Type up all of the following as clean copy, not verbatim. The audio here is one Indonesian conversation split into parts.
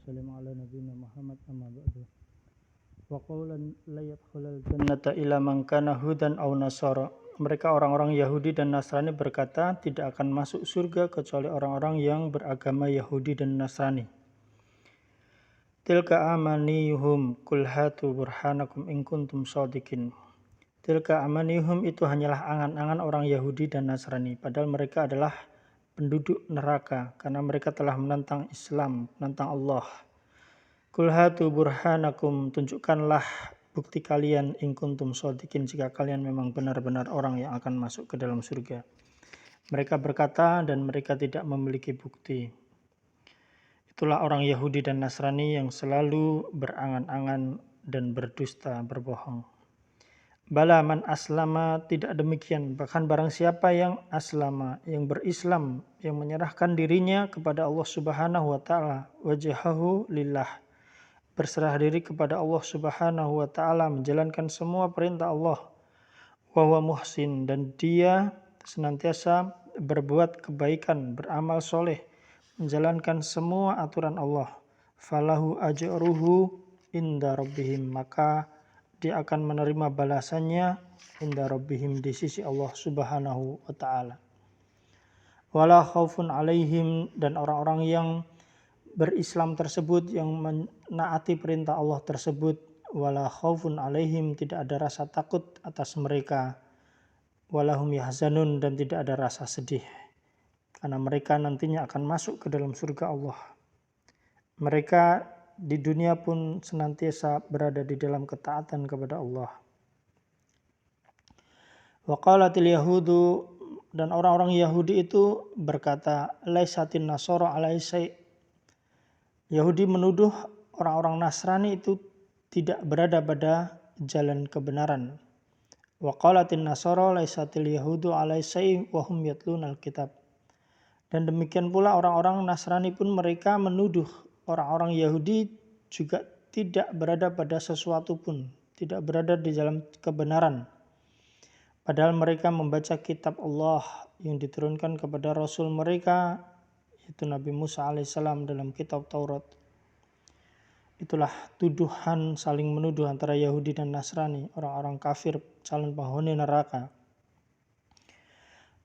والسلام على نبينا محمد أما بعد وقولا لا يدخل الجنة إلا من كان hudan aw nasara. Mereka orang-orang Yahudi dan Nasrani berkata, tidak akan masuk surga kecuali orang-orang yang beragama Yahudi dan Nasrani. Tilka amaniyuhum qul hatu burhanakum in kuntum shadiqin. Tilka amaniyuhum itu hanyalah angan-angan orang Yahudi dan Nasrani, padahal mereka adalah penduduk neraka karena mereka telah menentang Islam, menentang Allah. Qul hatu burhanakum, tunjukkanlah bukti kalian in kuntum shadiqin, jika kalian memang benar-benar orang yang akan masuk ke dalam surga. Mereka berkata dan mereka tidak memiliki bukti. Itulah orang Yahudi dan Nasrani yang selalu berangan-angan dan berdusta, berbohong. Bala man aslama, tidak demikian. Bahkan barang siapa yang aslama, yang berislam, yang menyerahkan dirinya kepada Allah Subhanahu wa ta'ala, wajahahu lillah, berserah diri kepada Allah Subhanahu wa ta'ala, menjalankan semua perintah Allah, wa huwa muhsin, dan dia senantiasa berbuat kebaikan, beramal soleh, menjalankan semua aturan Allah, falahu ajruhu inda rabbihim, maka dia akan menerima balasannya inda rabbihim, di sisi Allah Subhanahu wa ta'ala. Wala khaufun alaihim, dan orang-orang yang berislam tersebut, yang menaati perintah Allah tersebut, wala khaufun alaihim, tidak ada rasa takut atas mereka, walahum yahzanun, dan tidak ada rasa sedih, karena mereka nantinya akan masuk ke dalam surga Allah. Mereka di dunia pun senantiasa berada di dalam ketaatan kepada Allah. Wa qalatil yahudu, dan orang-orang Yahudi itu berkata, laisatin nasara alai syai'. Yahudi menuduh orang-orang Nasrani itu tidak berada pada jalan kebenaran. Wa qalatin nasara laisatil yahudu alai syai' wa hum yatlunal kitab. Dan demikian pula orang-orang Nasrani pun mereka menuduh orang-orang Yahudi juga tidak berada pada sesuatu pun, tidak berada di dalam kebenaran. Padahal mereka membaca kitab Allah yang diturunkan kepada Rasul mereka, yaitu Nabi Musa alaihissalam dalam kitab Taurat. Itulah tuduhan saling menuduh antara Yahudi dan Nasrani, orang-orang kafir, calon penghuni neraka.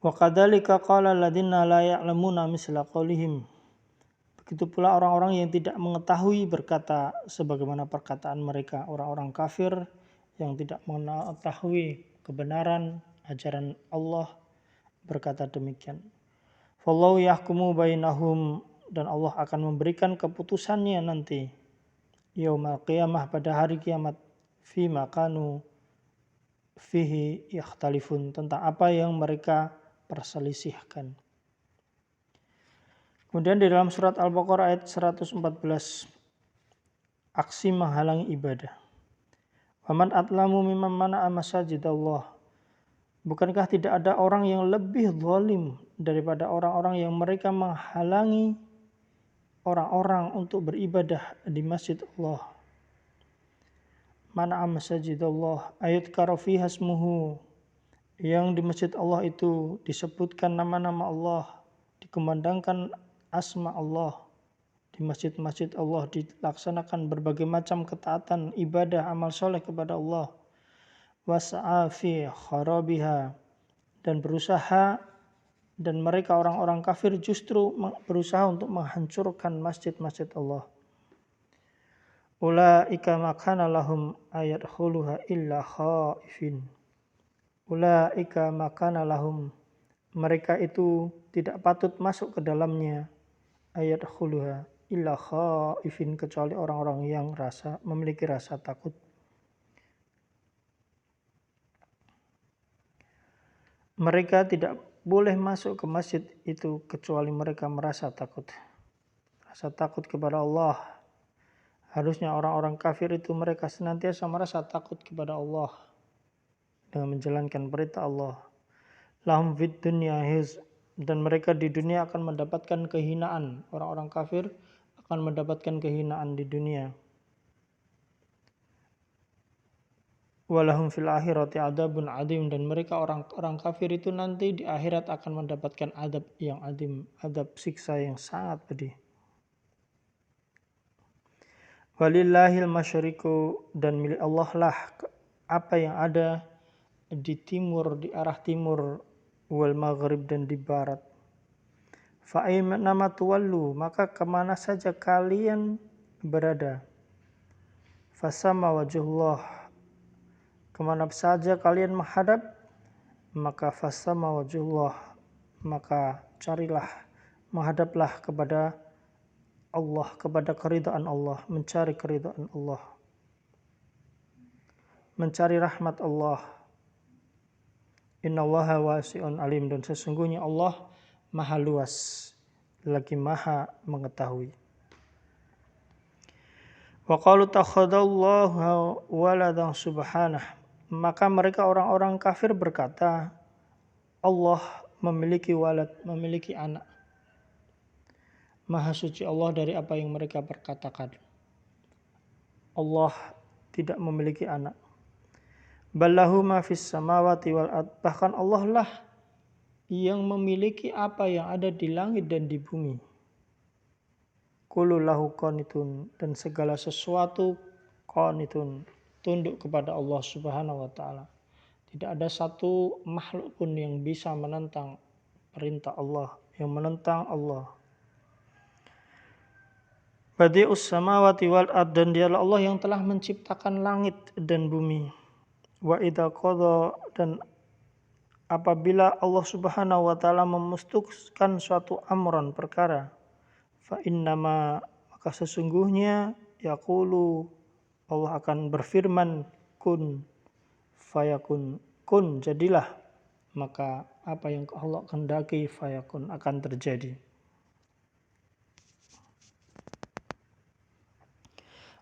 Wa kadzalika qala alladziina la ya'lamuna misla qaulihim. Begitu pula orang-orang yang tidak mengetahui berkata sebagaimana perkataan mereka, orang-orang kafir yang tidak mengetahui kebenaran ajaran Allah berkata demikian. Fallahu yahkumu bainahum, dan Allah akan memberikan keputusannya nanti yaumul qiyamah, pada hari kiamat, fima kanu fihi yakhtalifun, tentang apa yang mereka perselisihkan. Kemudian di dalam surat Al-Baqarah ayat 114, aksi menghalangi ibadah. Waman atlamu mimman mana'a masajidallah. Bukankah tidak ada orang yang lebih zalim daripada orang-orang yang mereka menghalangi orang-orang untuk beribadah di masjid Allah. Mana'a masajidallah ayat karafiha ismuhu, yang di masjid Allah itu disebutkan nama-nama Allah, dikumandangkan asma Allah. Di masjid-masjid Allah dilaksanakan berbagai macam ketaatan, ibadah, amal soleh kepada Allah. Was'a fi kharabiha, dan berusaha, dan mereka orang-orang kafir justru berusaha untuk menghancurkan masjid-masjid Allah. Ulaika makana lahum ayadkhuluha illa khaifin. Ulaika makana lahum, mereka itu tidak patut masuk ke dalamnya, ayadkhuluha illa khaifin, kecuali orang-orang yang memiliki rasa takut. Mereka tidak boleh masuk ke masjid itu kecuali mereka merasa takut. Rasa takut kepada Allah. Harusnya orang-orang kafir itu mereka senantiasa merasa takut kepada Allah dengan menjalankan perintah Allah. Lahum fid dunya hiz, dan mereka di dunia akan mendapatkan kehinaan. Orang-orang kafir akan mendapatkan kehinaan di dunia. Walahum fil akhirati adabun adim, dan mereka orang-orang kafir itu nanti di akhirat akan mendapatkan adab yang adim, adab siksa yang sangat pedih. Walillahil masyriqu, dan milik Allah lah apa yang ada di timur, di arah timur, wal maghrib, dan di barat. Fa aina tuwallu, maka kemana saja kalian berada. Fasama wajhullah, kemana saja kalian menghadap, maka fasama wajhullah, maka carilah, menghadaplah kepada Allah, kepada keridhaan Allah, mencari keridhaan Allah, mencari rahmat Allah. Innallaha wasi'un alim, dan sesungguhnya Allah maha luas lagi maha mengetahui. Wa qalu takhadallahu waladan subhanah, maka mereka orang-orang kafir berkata, Allah memiliki walad, memiliki anak. Maha suci Allah dari apa yang mereka perkatakan. Allah tidak memiliki anak. Ballahu ma fis samawati wal ard, bahkan Allah lah yang memiliki apa yang ada di langit dan di bumi. Kullu lahu qanitun, dan segala sesuatu qanitun, tunduk kepada Allah Subhanahu wa taala. Tidak ada satu makhluk pun yang bisa menentang perintah Allah, yang menentang Allah. Badi'us samawati wal ard, dan dialah Allah yang telah menciptakan langit dan bumi. Wa idza qada, dan apabila Allah Subhanahu wa taala memutuskan suatu amran perkara, fa innama, maka sesungguhnya yaqulu, Allah akan berfirman, kun fayakun, kun jadilah, maka apa yang Allah kehendaki fayakun akan terjadi.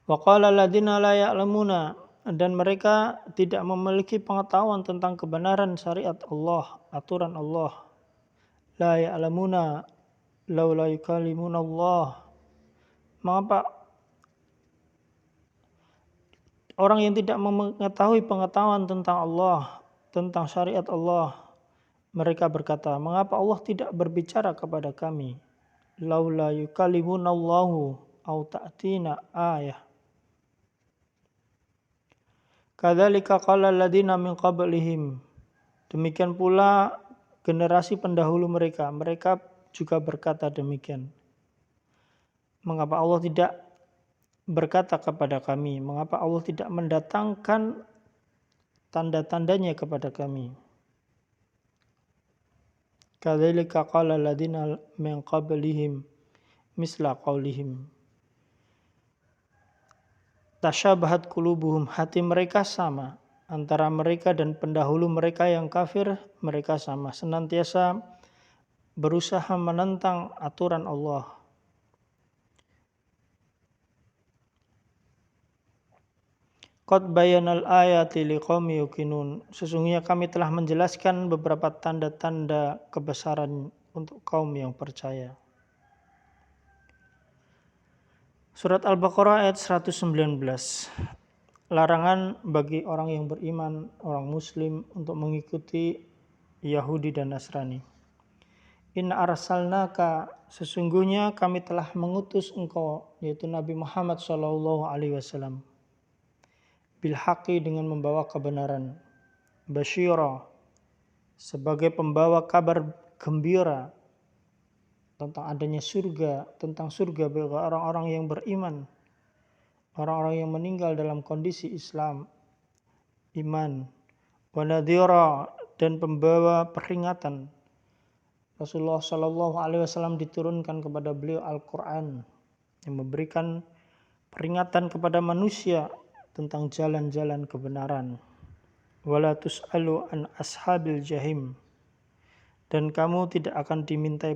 Wa qala alladziina la ya'lamuna, dan mereka tidak memiliki pengetahuan tentang kebenaran syariat Allah, aturan Allah. La ya'lamuna laula yukallimuna Allah. Mengapa orang yang tidak mengetahui pengetahuan tentang Allah, tentang syariat Allah, mereka berkata, mengapa Allah tidak berbicara kepada kami? Laula yukallimuna Allahu au ta'tina ayah. Kadzalika qala alladziina min qablihim, demikian pula generasi pendahulu mereka juga berkata demikian. Mengapa Allah tidak berkata kepada kami? Mengapa Allah tidak mendatangkan tanda-tandanya kepada kami? Kadzalika qala alladziina min qablihim misla qaulihim. Tasyabahat qulubuhum, hati mereka sama, antara mereka dan pendahulu mereka yang kafir, mereka sama, senantiasa berusaha menentang aturan Allah. Qad bayanal ayati liqaumi yuqinun, sesungguhnya kami telah menjelaskan beberapa tanda-tanda kebesaran untuk kaum yang percaya. Surat Al-Baqarah ayat 119. Larangan bagi orang yang beriman, orang muslim, untuk mengikuti Yahudi dan Nasrani. Inna arsalnaka, sesungguhnya kami telah mengutus engkau, yaitu Nabi Muhammad SAW, bilhaqi, dengan membawa kebenaran, basyira, sebagai pembawa kabar gembira tentang adanya surga, tentang surga bagi orang-orang yang beriman, orang-orang yang meninggal dalam kondisi Islam, iman. Wa nadhira, dan pembawa peringatan. Rasulullah SAW diturunkan kepada beliau Al-Quran yang memberikan peringatan kepada manusia tentang jalan-jalan kebenaran. Wala tus'alu an ashabil jahim, dan kamu tidak akan dimintai